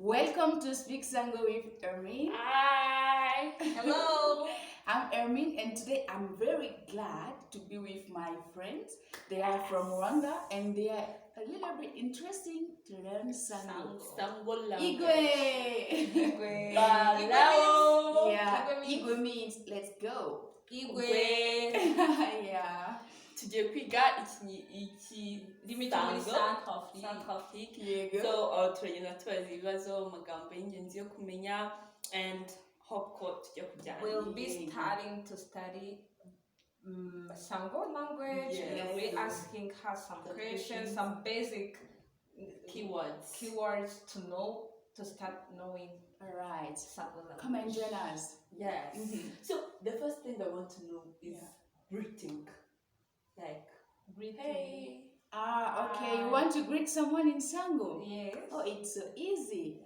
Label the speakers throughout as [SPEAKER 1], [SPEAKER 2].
[SPEAKER 1] Welcome to Speak Sango with Ermin.
[SPEAKER 2] Hi.
[SPEAKER 3] Hello.
[SPEAKER 1] I'm Ermin, and today I'm very glad to be with my friends. They are from Rwanda and they are a little bit interesting to learn Sango.
[SPEAKER 2] Sango language.
[SPEAKER 1] Igwe.
[SPEAKER 2] Balao.
[SPEAKER 1] Yeah, Igwe means let's go.
[SPEAKER 3] Igwe.
[SPEAKER 1] Yeah.
[SPEAKER 2] Tugiye kwiga ikirimi Centrafrique.
[SPEAKER 1] Yego.
[SPEAKER 2] So turagenda tubaza ibibazo amagambo y'ingenzi yo kumenya and hope ko tujya kujyana.
[SPEAKER 3] We'll be starting to study Sango language.
[SPEAKER 2] Yes.
[SPEAKER 3] And we're asking her some questions, some basic keywords to know, to start knowing.
[SPEAKER 1] All right.
[SPEAKER 3] Sango language.
[SPEAKER 1] Come and join us.
[SPEAKER 2] Yes. So the first thing I want to know is greeting. Like
[SPEAKER 3] Greeting.
[SPEAKER 2] hey.
[SPEAKER 1] Okay. You want to greet someone in Sango?
[SPEAKER 3] Yes.
[SPEAKER 1] Oh, it's so easy.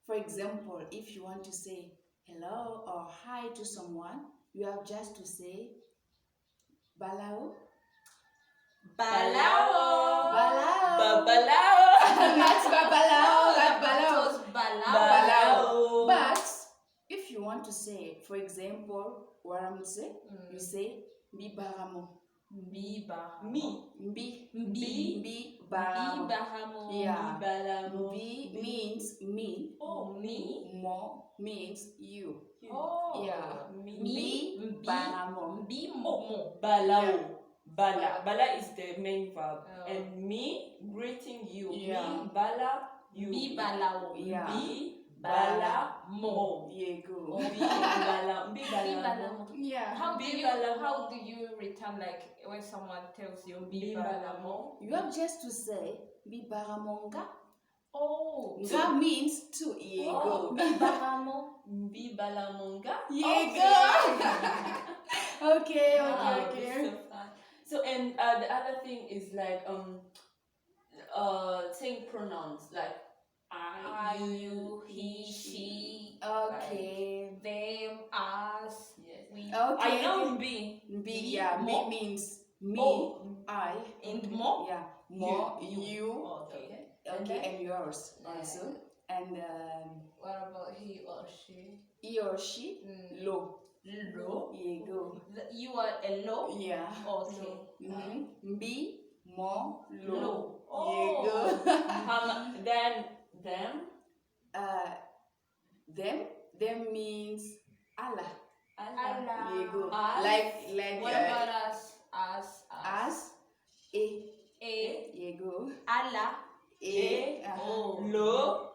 [SPEAKER 1] For example, if you want to say hello or hi to someone, you have just to say balao.
[SPEAKER 3] Balao.
[SPEAKER 1] Balao.
[SPEAKER 2] Babalao.
[SPEAKER 1] That's babalao. That's balao.
[SPEAKER 3] Balao.
[SPEAKER 2] Balao.
[SPEAKER 1] But if you want to say, for example, waramutse, you say bibaramo.
[SPEAKER 3] Biba.
[SPEAKER 1] Bi baramo.
[SPEAKER 3] Bibaramo.
[SPEAKER 1] Yeah.
[SPEAKER 2] Bibalamo.
[SPEAKER 1] Bi means me.
[SPEAKER 3] Oh, me.
[SPEAKER 1] Mo means you.
[SPEAKER 3] Oh.
[SPEAKER 1] Yeah.
[SPEAKER 3] Me.
[SPEAKER 1] Baramo.
[SPEAKER 3] Bimo.
[SPEAKER 2] Balao. Bala. Bala is the main verb.
[SPEAKER 3] Oh.
[SPEAKER 2] And me greeting you.
[SPEAKER 1] Yeah.
[SPEAKER 2] Me bala you.
[SPEAKER 3] Bibalao.
[SPEAKER 1] Yeah.
[SPEAKER 2] Bi bala mo.
[SPEAKER 1] Yeah, go.
[SPEAKER 2] Bi bala. Bi bala mo.
[SPEAKER 3] Bibalamo.
[SPEAKER 1] Yeah.
[SPEAKER 3] How do
[SPEAKER 2] Bibalamo.
[SPEAKER 3] you return, like when someone tells you
[SPEAKER 2] Bibalamo.
[SPEAKER 3] bibalamo?
[SPEAKER 1] You have just to say bibaramonga.
[SPEAKER 3] Oh.
[SPEAKER 1] That means two. Yeah,
[SPEAKER 3] Oh,
[SPEAKER 1] go.
[SPEAKER 3] bibaramo.
[SPEAKER 2] Bi bala monga.
[SPEAKER 1] Yeah, go. Okay.
[SPEAKER 2] Wow, it's so fun. So and the other thing is like saying pronouns like
[SPEAKER 3] I, you, he, she.
[SPEAKER 1] Okay.
[SPEAKER 3] Them, us.
[SPEAKER 2] Yes.
[SPEAKER 3] We.
[SPEAKER 1] Okay.
[SPEAKER 2] I know be.
[SPEAKER 1] Be, yeah,
[SPEAKER 3] Mo.
[SPEAKER 1] me means me,
[SPEAKER 2] Oh.
[SPEAKER 1] I,
[SPEAKER 3] And mo.
[SPEAKER 1] yeah, more,
[SPEAKER 2] You.
[SPEAKER 1] you,
[SPEAKER 3] Okay.
[SPEAKER 1] okay, and yours also. And
[SPEAKER 3] What about he or she?
[SPEAKER 1] he or she, lo,
[SPEAKER 3] Lo.
[SPEAKER 1] yeah, go.
[SPEAKER 3] You are a lo.
[SPEAKER 1] Yeah.
[SPEAKER 3] Okay.
[SPEAKER 1] Mm-hmm. Be, more, lo.
[SPEAKER 3] Lo.
[SPEAKER 1] Yeah,
[SPEAKER 3] Oh.
[SPEAKER 1] go.
[SPEAKER 2] Then them.
[SPEAKER 1] Them means Allah.
[SPEAKER 3] Allah.
[SPEAKER 1] Yeah, go.
[SPEAKER 2] Us.
[SPEAKER 1] Like
[SPEAKER 3] What about us?
[SPEAKER 1] us, a,
[SPEAKER 3] A.
[SPEAKER 1] yeah, go.
[SPEAKER 3] Allah.
[SPEAKER 1] A,
[SPEAKER 3] Oh.
[SPEAKER 2] Lo.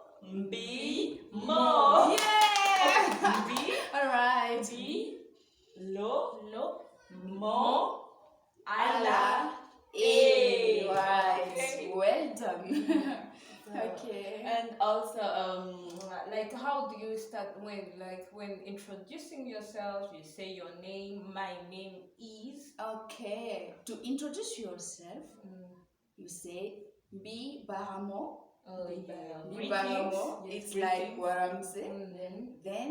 [SPEAKER 2] Be. Mo.
[SPEAKER 1] Yeah.
[SPEAKER 2] Be.
[SPEAKER 1] All right.
[SPEAKER 2] Be. Lo.
[SPEAKER 3] Lo.
[SPEAKER 2] Mo.
[SPEAKER 3] Allah.
[SPEAKER 1] A. Right.
[SPEAKER 2] Okay.
[SPEAKER 1] Well done. Okay.
[SPEAKER 2] And also
[SPEAKER 3] Like, how do you start when introducing yourself? You say your name. My name is.
[SPEAKER 1] Okay. To introduce yourself, you say Bi Baramo.
[SPEAKER 3] Oh,
[SPEAKER 1] Bi
[SPEAKER 3] yeah.
[SPEAKER 1] Baramo.
[SPEAKER 2] Yes,
[SPEAKER 1] It's like
[SPEAKER 2] greetings.
[SPEAKER 1] what I'm saying.
[SPEAKER 3] Then.
[SPEAKER 1] Then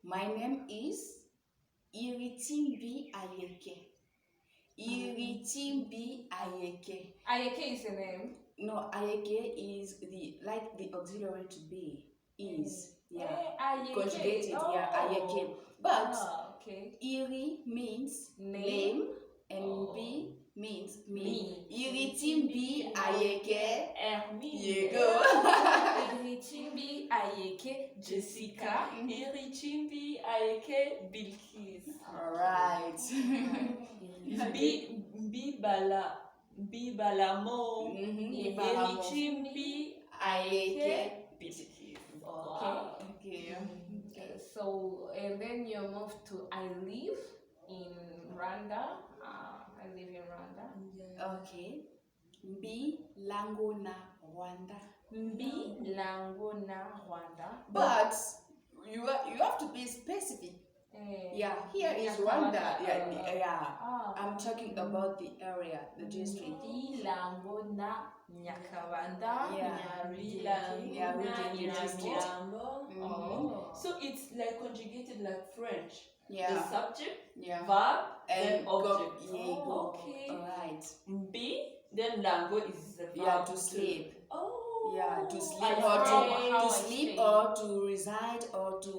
[SPEAKER 1] my name is Iritimbi Ayeke. Iritimbi Ayeke.
[SPEAKER 3] Ayeke is a name.
[SPEAKER 1] No, Ayeke is the auxiliary to be. Is. Yeah.
[SPEAKER 3] Ayeke.
[SPEAKER 1] Conjugated, yeah,
[SPEAKER 3] Oh.
[SPEAKER 1] Ayeke. But
[SPEAKER 3] Okay.
[SPEAKER 1] Iri means
[SPEAKER 3] Name.
[SPEAKER 1] name and
[SPEAKER 3] Oh.
[SPEAKER 1] B means me.
[SPEAKER 3] Me.
[SPEAKER 1] Iri Timbi Ayeke.
[SPEAKER 2] Hermine.
[SPEAKER 1] You go.
[SPEAKER 3] Irichimbi Ayeke Jessica.
[SPEAKER 2] Irichimbi Ayeke Bilkis.
[SPEAKER 1] Alright.
[SPEAKER 2] Bibalamo. Irichimbi
[SPEAKER 1] Ayeke.
[SPEAKER 2] Ayeke Bilkis.
[SPEAKER 1] Okay.
[SPEAKER 3] So, and then you moved to, I live in Rwanda. I live in Rwanda.
[SPEAKER 1] Okay. Mbi lango na Rwanda.
[SPEAKER 3] Mbi lango na Rwanda.
[SPEAKER 1] But you have to be specific. Yeah, here is Rwanda. Yeah. I'm talking about the area, the district.
[SPEAKER 3] Mbi lango na Nyakabanda.
[SPEAKER 1] Yeah,
[SPEAKER 2] Nyamirambo. So it's like conjugated like French.
[SPEAKER 1] Yeah.
[SPEAKER 2] The subject,
[SPEAKER 1] Yeah.
[SPEAKER 2] verb,
[SPEAKER 1] And
[SPEAKER 2] then object.
[SPEAKER 1] Yeah, go.
[SPEAKER 3] Okay.
[SPEAKER 1] Alright.
[SPEAKER 2] B, then lango is the verb.
[SPEAKER 1] Yeah, to sleep.
[SPEAKER 2] Oh.
[SPEAKER 1] Yeah, to
[SPEAKER 2] I
[SPEAKER 1] sleep
[SPEAKER 3] Like
[SPEAKER 1] or
[SPEAKER 2] stay.
[SPEAKER 3] how
[SPEAKER 1] to
[SPEAKER 3] I
[SPEAKER 1] sleep
[SPEAKER 3] stay.
[SPEAKER 1] or to reside or to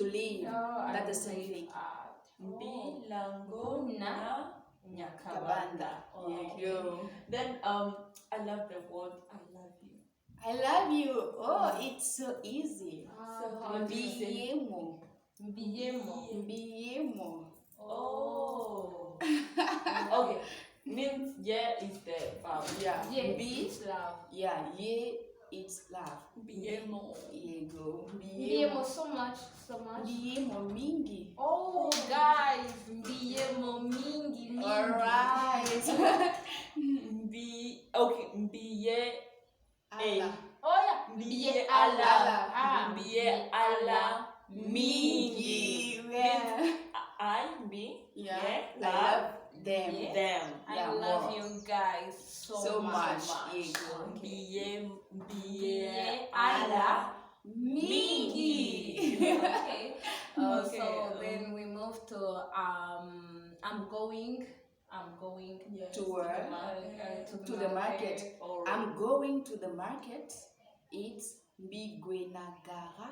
[SPEAKER 1] live.
[SPEAKER 3] I
[SPEAKER 1] That's the same
[SPEAKER 3] live
[SPEAKER 1] thing.
[SPEAKER 3] at
[SPEAKER 2] Bilango
[SPEAKER 3] Guna
[SPEAKER 2] na
[SPEAKER 1] Kabanda.
[SPEAKER 2] Nyakabanda.
[SPEAKER 1] There
[SPEAKER 2] Okay.
[SPEAKER 1] you go.
[SPEAKER 2] Then I love the word I love you.
[SPEAKER 1] I love you. Oh, it's so easy.
[SPEAKER 2] So
[SPEAKER 3] how
[SPEAKER 2] what
[SPEAKER 3] do
[SPEAKER 2] do
[SPEAKER 3] you
[SPEAKER 2] you say?
[SPEAKER 1] Biemo.
[SPEAKER 3] Biemo.
[SPEAKER 1] Biemo.
[SPEAKER 2] Oh. Okay. Means yeah is the verb.
[SPEAKER 1] Yeah.
[SPEAKER 3] Yeah,
[SPEAKER 1] Bi.
[SPEAKER 3] it's love.
[SPEAKER 1] Yeah. Ye. It's love.
[SPEAKER 2] Biemo.
[SPEAKER 1] Here you go.
[SPEAKER 3] Biemo so much.
[SPEAKER 1] Biemo mingi.
[SPEAKER 3] Oh, guys, biemo mingi.
[SPEAKER 1] Alright.
[SPEAKER 2] Okay. Biye
[SPEAKER 1] Allah.
[SPEAKER 3] Oh yeah,
[SPEAKER 2] Biye
[SPEAKER 3] ala.
[SPEAKER 1] ala.
[SPEAKER 2] Biye ala
[SPEAKER 1] Mingi.
[SPEAKER 2] mingi.
[SPEAKER 1] Yeah.
[SPEAKER 2] I be
[SPEAKER 1] Yeah. I
[SPEAKER 2] love
[SPEAKER 1] love them.
[SPEAKER 3] Yeah.
[SPEAKER 2] them.
[SPEAKER 3] I
[SPEAKER 1] Yeah,
[SPEAKER 3] love
[SPEAKER 1] more.
[SPEAKER 3] you guys so much.
[SPEAKER 1] Here you go.
[SPEAKER 2] Biye
[SPEAKER 3] Biye
[SPEAKER 2] ala
[SPEAKER 1] Mingi.
[SPEAKER 3] Okay.
[SPEAKER 2] Okay,
[SPEAKER 3] So then we move to I'm going
[SPEAKER 2] Yes,
[SPEAKER 1] To where? To the market.
[SPEAKER 2] Or
[SPEAKER 1] I'm going to the market. It's Bigwenagara.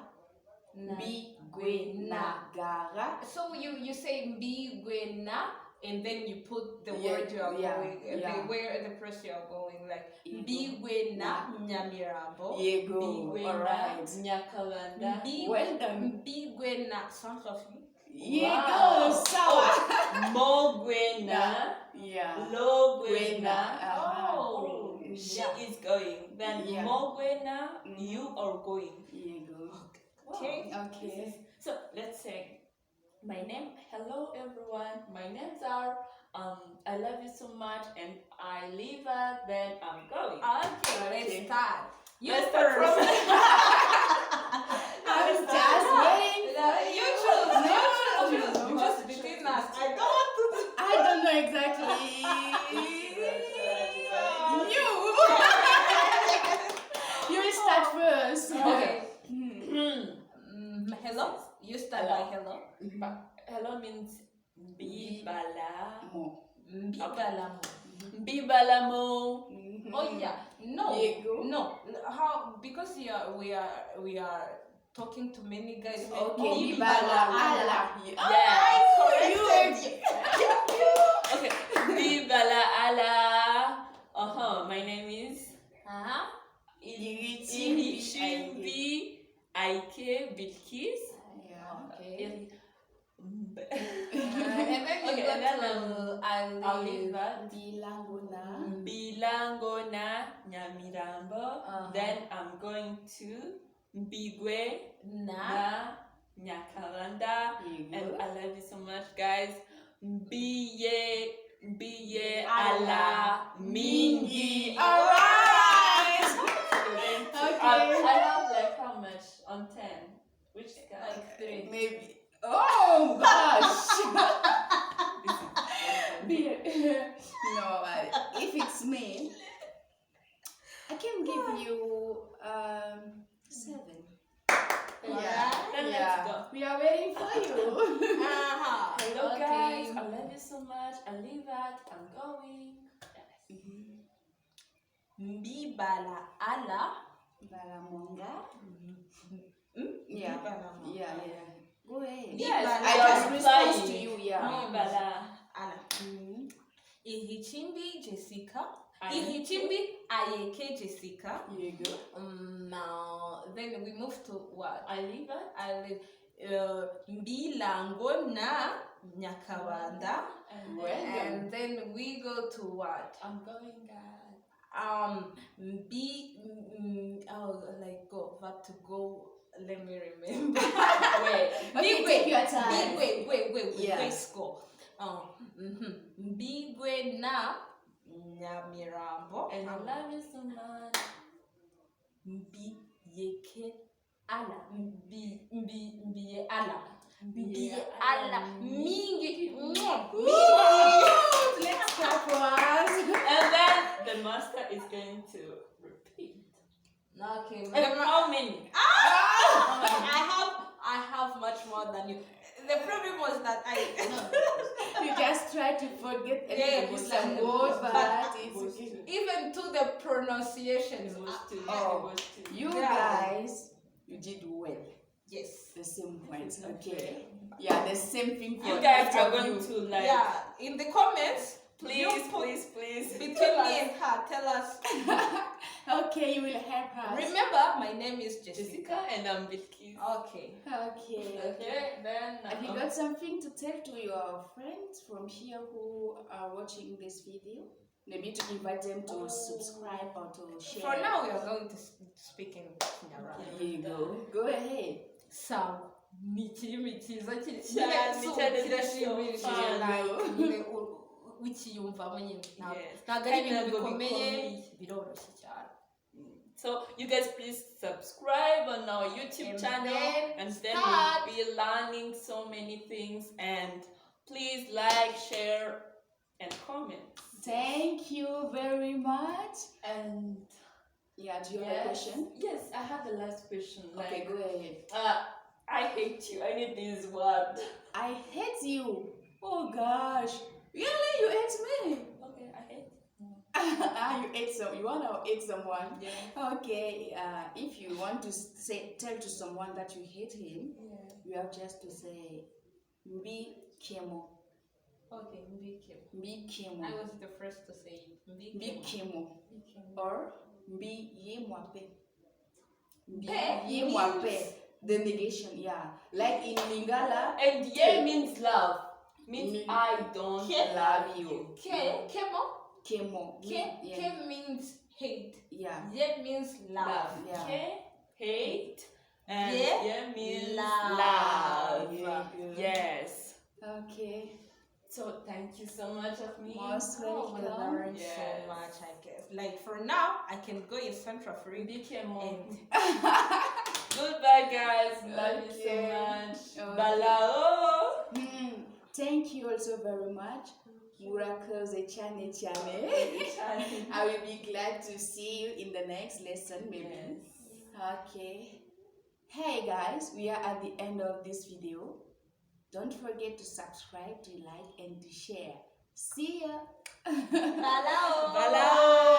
[SPEAKER 1] Bigwenagara.
[SPEAKER 3] So you say Mbigwena and then you put the
[SPEAKER 1] Yeah,
[SPEAKER 3] word you are
[SPEAKER 1] yeah,
[SPEAKER 3] going,
[SPEAKER 1] yeah.
[SPEAKER 3] where the place you are going, like
[SPEAKER 1] Yeah.
[SPEAKER 3] Mbigwena Nyamirambo.
[SPEAKER 1] Here you go. Alright.
[SPEAKER 2] Nyakabanda.
[SPEAKER 1] Well done.
[SPEAKER 3] Mbigwena sounds of you.
[SPEAKER 1] Here you
[SPEAKER 2] Wow.
[SPEAKER 1] go. Sawa.
[SPEAKER 2] Mogwena.
[SPEAKER 1] Yeah.
[SPEAKER 2] Logwena.
[SPEAKER 3] Oh,
[SPEAKER 2] She
[SPEAKER 3] yeah.
[SPEAKER 2] is going. Then
[SPEAKER 1] Yeah.
[SPEAKER 2] Mogwena, you are going.
[SPEAKER 1] Here you go.
[SPEAKER 3] Okay.
[SPEAKER 1] Okay.
[SPEAKER 2] So let's say my name. Hello everyone. My names are I love you so much and I live at then I'm going.
[SPEAKER 3] Okay, let's
[SPEAKER 1] Okay.
[SPEAKER 3] start. You
[SPEAKER 2] Let's start
[SPEAKER 3] first.
[SPEAKER 2] from
[SPEAKER 1] I was just waiting.
[SPEAKER 3] You choose.
[SPEAKER 1] No,
[SPEAKER 3] You choose.
[SPEAKER 1] no, no.
[SPEAKER 3] Just between us. I don't want to.
[SPEAKER 1] I don't know exactly. You. You will start first.
[SPEAKER 3] Okay.
[SPEAKER 1] Hmm.
[SPEAKER 3] Hello. You start by hello.
[SPEAKER 2] Hello means Bibala.
[SPEAKER 1] Mo.
[SPEAKER 3] Mbigalamu.
[SPEAKER 2] Bibalamo.
[SPEAKER 1] Mhm.
[SPEAKER 3] Oh yeah. No.
[SPEAKER 1] Here you go.
[SPEAKER 3] No. How? Because we are talking to many guys.
[SPEAKER 1] Okay.
[SPEAKER 3] Mbigala
[SPEAKER 1] Bibala.
[SPEAKER 2] Yeah.
[SPEAKER 3] I corrected you.
[SPEAKER 2] Okay. Bibala ala. My name is Irichimbi Aike Bilkis.
[SPEAKER 1] Yeah.
[SPEAKER 3] Okay.
[SPEAKER 2] And
[SPEAKER 3] And then you
[SPEAKER 2] Okay,
[SPEAKER 3] go
[SPEAKER 2] and then,
[SPEAKER 3] to
[SPEAKER 2] I'll leave that.
[SPEAKER 1] Bilangona.
[SPEAKER 2] Bilango na Nyamirambo.
[SPEAKER 3] Uh-huh.
[SPEAKER 2] Then I'm going to Mbigwe
[SPEAKER 3] na.
[SPEAKER 2] na Nyakabanda.
[SPEAKER 1] Here you
[SPEAKER 2] And
[SPEAKER 1] go.
[SPEAKER 2] I love you so much, guys. Biye
[SPEAKER 3] Ala
[SPEAKER 2] ala mingi.
[SPEAKER 1] Alright.
[SPEAKER 2] I
[SPEAKER 1] Okay.
[SPEAKER 2] have like how much on 10? Which scale?
[SPEAKER 3] Like 3.
[SPEAKER 1] Maybe. Oh gosh. No, if it's me, I can give you 7.
[SPEAKER 3] Yeah.
[SPEAKER 2] Then
[SPEAKER 1] Yeah.
[SPEAKER 2] let's go.
[SPEAKER 1] We are waiting for you.
[SPEAKER 2] Hello
[SPEAKER 3] Okay.
[SPEAKER 2] guys, I love you so much. I live at, I'm going.
[SPEAKER 3] Mbibala ala.
[SPEAKER 1] Balamonga.
[SPEAKER 3] Hmm?
[SPEAKER 1] Yeah.
[SPEAKER 3] Mbibala
[SPEAKER 1] Yeah, yeah. Go ahead.
[SPEAKER 2] Yes,
[SPEAKER 1] I
[SPEAKER 2] you are
[SPEAKER 1] just respond to
[SPEAKER 2] replying.
[SPEAKER 1] you, yeah.
[SPEAKER 2] Bibala.
[SPEAKER 3] ala. Ihichimbi Jessica.
[SPEAKER 2] Ayeke.
[SPEAKER 3] Ihichimbi Ayeke Jessica.
[SPEAKER 1] Here you go.
[SPEAKER 3] Now then we move to what?
[SPEAKER 2] I live at.
[SPEAKER 3] Mbilango na Nyakabanda.
[SPEAKER 2] And
[SPEAKER 1] Well done.
[SPEAKER 3] And then we go to what?
[SPEAKER 2] I'm going at.
[SPEAKER 3] Like go verb to go. Let me remember.
[SPEAKER 2] Wait.
[SPEAKER 1] Okay, take your time.
[SPEAKER 3] Wait.
[SPEAKER 1] Yeah.
[SPEAKER 3] Let's go. Mbigwe na Nyamirambo.
[SPEAKER 2] And I love you so much.
[SPEAKER 3] Mbiyeke ala. Mbiye ala. Mbiye
[SPEAKER 2] Mbiye
[SPEAKER 3] ala.
[SPEAKER 2] ala.
[SPEAKER 3] Mingi.
[SPEAKER 1] Let's clap for us.
[SPEAKER 2] And then the master is going to repeat.
[SPEAKER 3] Okay.
[SPEAKER 2] And how many?
[SPEAKER 3] I have much more than you. The problem was that
[SPEAKER 1] You just try to forget
[SPEAKER 3] Yeah,
[SPEAKER 1] some
[SPEAKER 3] it's like-
[SPEAKER 1] words,
[SPEAKER 3] but-
[SPEAKER 1] but it's okay.
[SPEAKER 3] even to the pronunciations.
[SPEAKER 2] It was too.
[SPEAKER 1] Oh.
[SPEAKER 2] It was too.
[SPEAKER 1] You
[SPEAKER 3] Yeah.
[SPEAKER 1] guys, you did well.
[SPEAKER 3] Yes.
[SPEAKER 1] The same points.
[SPEAKER 2] It's not
[SPEAKER 1] Okay.
[SPEAKER 2] fair.
[SPEAKER 1] Yeah, the same thing for
[SPEAKER 2] You guys
[SPEAKER 1] each
[SPEAKER 2] are
[SPEAKER 1] of
[SPEAKER 2] going
[SPEAKER 1] you.
[SPEAKER 2] to like.
[SPEAKER 3] Yeah. In the comments,
[SPEAKER 2] Please,
[SPEAKER 3] you put
[SPEAKER 2] please.
[SPEAKER 3] between
[SPEAKER 2] tell
[SPEAKER 3] me
[SPEAKER 2] us.
[SPEAKER 3] and her, tell us.
[SPEAKER 1] Okay, you will help us.
[SPEAKER 3] Remember, my name is Jessica.
[SPEAKER 2] Jessica and I'm Bilkis.
[SPEAKER 3] Okay.
[SPEAKER 1] Okay.
[SPEAKER 2] Okay, then.
[SPEAKER 1] Have you got something to tell to your friends from here who are watching this video? Maybe to invite them to subscribe or to share.
[SPEAKER 3] For now, we are going to speak in Kinyarwanda.
[SPEAKER 1] Here you go. Go ahead.
[SPEAKER 3] Sango ni ikirimi cyiza
[SPEAKER 2] Cyane, cyane
[SPEAKER 3] kirashimishije
[SPEAKER 2] cyane.
[SPEAKER 3] nyine wikiyumvamo nyine
[SPEAKER 2] Yes.
[SPEAKER 3] ntabwo ari ibintu
[SPEAKER 2] Kandi ntabwo
[SPEAKER 3] bikomeye
[SPEAKER 2] bikomeye.
[SPEAKER 3] biroroshye cyane.
[SPEAKER 2] So you guys please subscribe on our YouTube
[SPEAKER 3] And
[SPEAKER 2] channel
[SPEAKER 3] then
[SPEAKER 2] and then
[SPEAKER 3] start.
[SPEAKER 2] we'll be learning so many things, and please like, share and comment.
[SPEAKER 1] Thank you very much.
[SPEAKER 2] And
[SPEAKER 1] Yeah, do you have a question?
[SPEAKER 2] Yes, I have a last question.
[SPEAKER 1] Okay,
[SPEAKER 2] Like,
[SPEAKER 1] go ahead.
[SPEAKER 2] I hate you. I need this word.
[SPEAKER 1] I hate you. Oh gosh. Really? You hate me?
[SPEAKER 2] Okay, I hate.
[SPEAKER 1] You hate you wanna hate someone?
[SPEAKER 2] Yeah.
[SPEAKER 1] Okay. If you want to tell to someone that you hate him,
[SPEAKER 2] Yeah.
[SPEAKER 1] you have just to say Mbi Kemo.
[SPEAKER 3] Okay, mbike.
[SPEAKER 1] Mbi Kemo.
[SPEAKER 3] I was the first to say it.
[SPEAKER 1] Mbi
[SPEAKER 3] Mbike.
[SPEAKER 1] Kemo. Or Mbi Yemwape. Mbi
[SPEAKER 3] Pe
[SPEAKER 1] Yemwape.
[SPEAKER 3] means-
[SPEAKER 1] The negation, yeah. Like in Lingala,
[SPEAKER 2] And yeah means love. Means
[SPEAKER 1] Me-
[SPEAKER 2] I don't
[SPEAKER 3] Ke-
[SPEAKER 2] love you.
[SPEAKER 3] Ke, kemo.
[SPEAKER 1] Kemo.
[SPEAKER 3] Ke,
[SPEAKER 1] Yeah.
[SPEAKER 3] ke means hate.
[SPEAKER 1] Yeah.
[SPEAKER 3] Ye means love.
[SPEAKER 2] Love.
[SPEAKER 1] Yeah.
[SPEAKER 2] Okay? Hate. And
[SPEAKER 3] Yeah.
[SPEAKER 2] yeah means
[SPEAKER 3] Love.
[SPEAKER 2] love.
[SPEAKER 1] Very good.
[SPEAKER 2] Yes.
[SPEAKER 1] Okay.
[SPEAKER 2] So thank you so much of me.
[SPEAKER 1] Most
[SPEAKER 3] Oh, we
[SPEAKER 1] welcome.
[SPEAKER 3] learned
[SPEAKER 2] Yes.
[SPEAKER 3] so much, I guess. Like for now, I can go in Central Africa
[SPEAKER 2] Became
[SPEAKER 3] and
[SPEAKER 2] Goodbye, guys. Love you so
[SPEAKER 1] Okay.
[SPEAKER 2] much.
[SPEAKER 1] Okay.
[SPEAKER 2] Balao.
[SPEAKER 1] Thank you also very much. Murakoze chane chane. I will be glad to see you in the next lesson, maybe.
[SPEAKER 2] Yes.
[SPEAKER 1] Okay. Hey guys, we are at the end of this video. Don't forget to subscribe, to like, and to share. See ya.
[SPEAKER 3] Balao.
[SPEAKER 2] Balao.